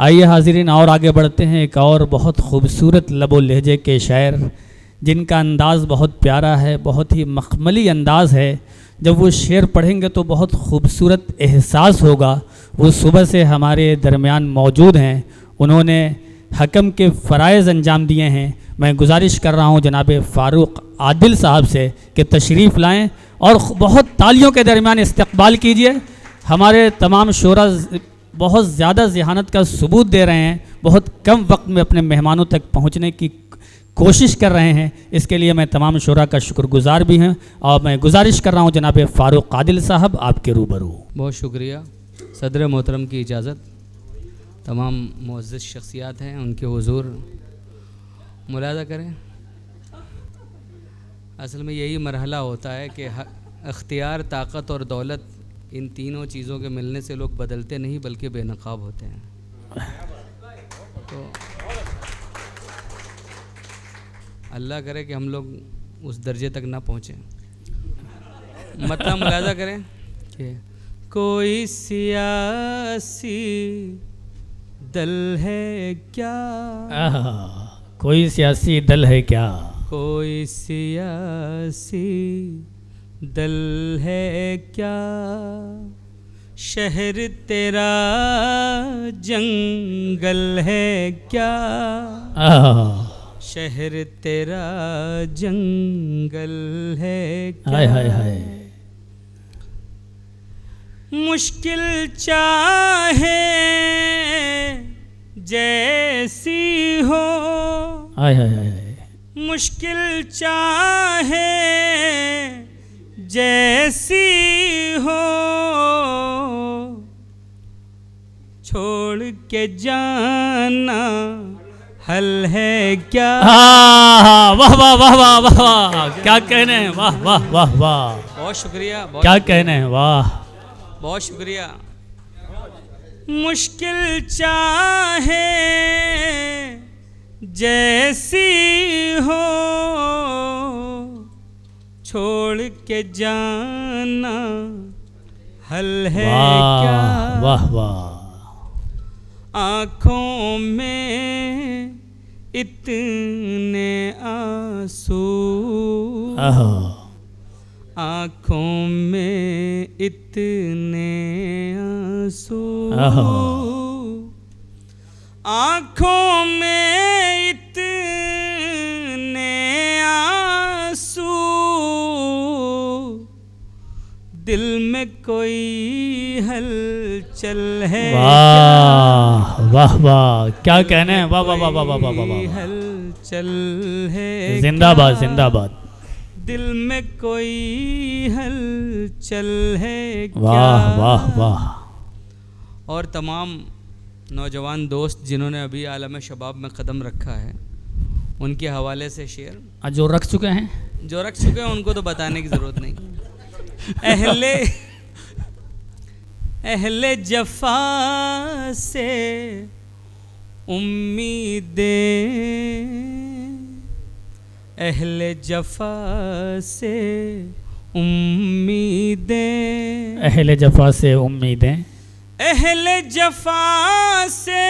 आइए हाज़रीन और आगे बढ़ते हैं। एक और बहुत खूबसूरत लबो लहजे के शायर जिनका अंदाज़ बहुत प्यारा है, बहुत ही मखमली अंदाज़ है। जब वो शेर पढ़ेंगे तो बहुत खूबसूरत एहसास होगा। वो सुबह से हमारे दरमियान मौजूद हैं, उन्होंने हकम के फ़राइज़ अंजाम दिए हैं। मैं गुजारिश कर रहा हूँ जनाब फ़ारूक आदिल साहब से कि तशरीफ़ लाएँ और बहुत तालियों के दरमियान इस्तक़बाल कीजिए। हमारे तमाम शोरा बहुत ज़्यादा ज़हानत का सबूत दे रहे हैं, बहुत कम वक्त में अपने मेहमानों तक पहुँचने की कोशिश कर रहे हैं। इसके लिए मैं तमाम शोरा का शुक्रगुज़ार भी हैं और मैं गुजारिश कर रहा हूँ जनाब फ़ारूक आदिल साहब आपके रूबरू। बहुत शुक्रिया सदर मोहतरम की इजाज़त। तमाम मुअज़्ज़ज़ शख्सियात हैं, उनके हुज़ूर मुलाज़ा करें। असल में यही मरहला होता है कि अख्तियार, ताकत और दौलत, इन तीनों चीज़ों के मिलने से लोग बदलते नहीं बल्कि बेनकाब होते हैं। तो अल्लाह करे कि हम लोग उस दर्जे तक ना पहुँचें। मतलब मुलाज़ा करें कि कोई सियासी दल है क्या, कोई सियासी दल है क्या, कोई सियासी दल है क्या, शहर तेरा जंगल है क्या, शहर तेरा जंगल है क्या। हाय हाय हाय। मुश्किल चाहे जैसी हो, हाय हाय हाय। मुश्किल चाहे जैसी हो, छोड़ के जाना हल है क्या। वाह वाह वाह वाह वाह वाह, क्या कहने हैं, वाह वाह वाह वाह, बहुत शुक्रिया, क्या कहने हैं, वाह बहुत शुक्रिया। मुश्किल चाहे जैसी हो, छोड़ के जाना हल है क्या। वाह वाह। आँखों में इतने आंसू, आँखों में इतने आंसू, आँखों में इतने आंसू, दिल में कोई हलचल है। वाह वाह वाह, क्या कहने हैं, वाह वाह वाह वाह वाह वाह वाह, हलचल है। जिंदाबाद जिंदाबाद। दिल में कोई हलचल है क्या। वाह वाह वाह। और तमाम नौजवान दोस्त जिन्होंने अभी आलम शबाब में कदम रखा है, उनके हवाले से शेर। जो रख चुके हैं, जो रख चुके हैं उनको तो बताने की ज़रूरत नहीं। अहले जफा से उम्मीदें, अहले जफा से उम्मीदें, अहले जफा से उम्मीदें, अहले जफा से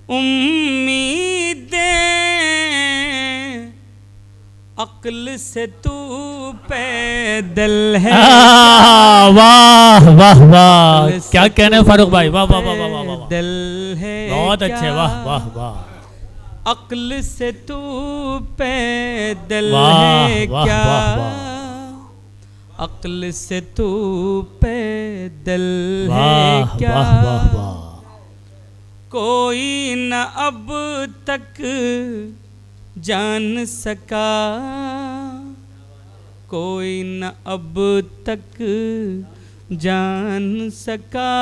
उम्मीदें, अक्ल से तू पैदल है। वाह वाह वाह, क्या कहने फारूक भाई, वाह वाह वाह वाह वाह, दिल है बहुत अच्छे, वाह वाह वाह। अक्ल से तू पैदल वाह, है वाह, क्या, वाह, वाह। अक्ल से तू पैदल है वाह क्या। वाह वाह वाह। कोई न अब तक जान सका, कोई न अब तक जान सका,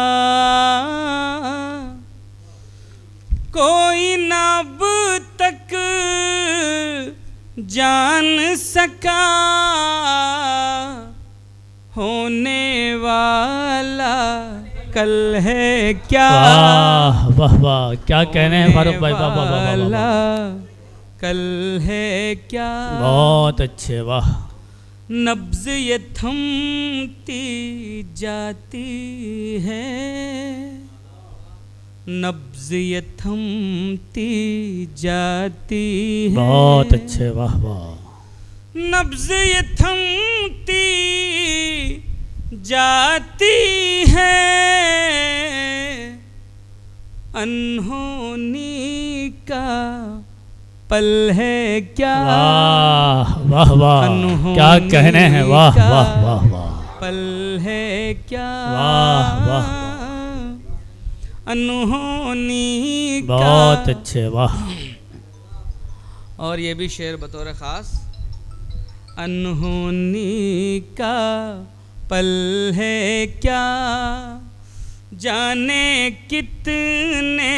कोई न अब तक जान सका, होने वाला कल है क्या। वाह वाह वाह, क्या कहने हैं फारूक भाई, वाह वाह वाह वाह वाह, कल है क्या। बहुत अच्छे, वाह। नब्ज़ ये थमती जाती है, नब्ज़ ये थमती जाती है। बहुत अच्छे, वाह वाह। नब्ज़ ये थमती जाती है, अनहोनी का पल है क्या। वाह वाह वाह, क्या कहने हैं, वाह वाह वाह वाह। पल है क्या, वाह वाह, अनहोनी का। बहुत अच्छे, वाह। और ये भी शेर बतौर ख़ास, अनहोनी का पल है क्या, जाने कितने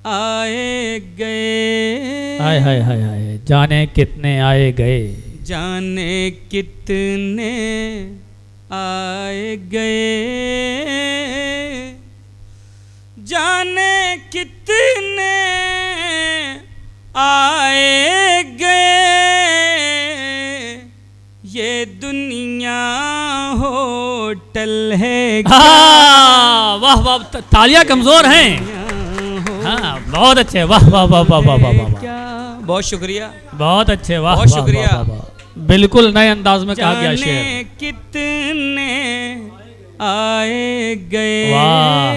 आए गए। हाय हाय हाय हाय, जाने कितने आए गए। जाने कितने आए गए, जाने कितने आए गए, ये दुनिया होटल है क्या। वाह वाह, तालियां कमजोर हैं। हाँ, बहुत अच्छे, वाह वाह वाह वाह वाह वाह वाह। क्या, बहुत शुक्रिया, बहुत अच्छे, वाह बहुत वाह, शुक्रिया। वाह, वाह, वाह। बिल्कुल नए अंदाज में कहा गया जाने शेर। कितने आए गए, वाह,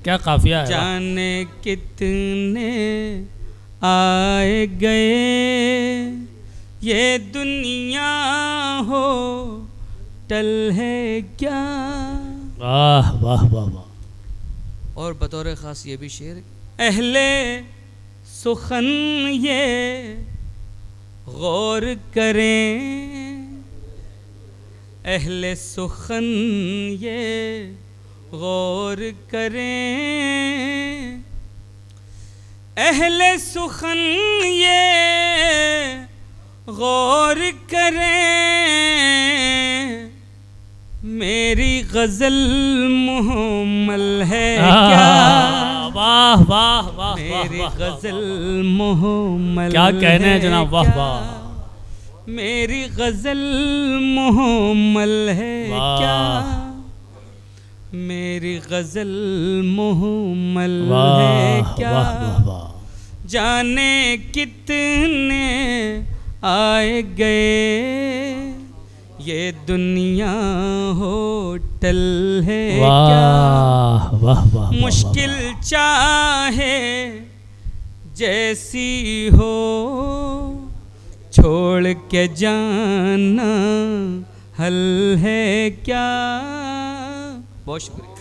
क्या काफिया है, वाह। जाने कितने आए गए, ये दुनिया होटल है क्या। वाह वाह वाह वाह। और बतौर ख़ास ये भी शेर, अहले सुखन ये गौर करें, अहले सुखन ये गौर करें, अहले सुखन ये गौर करें, मेरी गज़ल मुहम्मल है क्या। वाह वाह वाह, मेरी वाह, वाह, गज़ल मुहम्मल, क्या कहने हैं जनाब, वाह क्या? वाह। मेरी गज़ल मुहम्मल है क्या, मेरी गज़ल मुहम्मल है क्या। वाह वाह वाह। जाने कितने आए गए, ये दुनिया होटल है क्या। वाह वाह वाह। मुश्किल चाहे जैसी हो, छोड़ के जाना हल है क्या। बहुत शुक्रिया।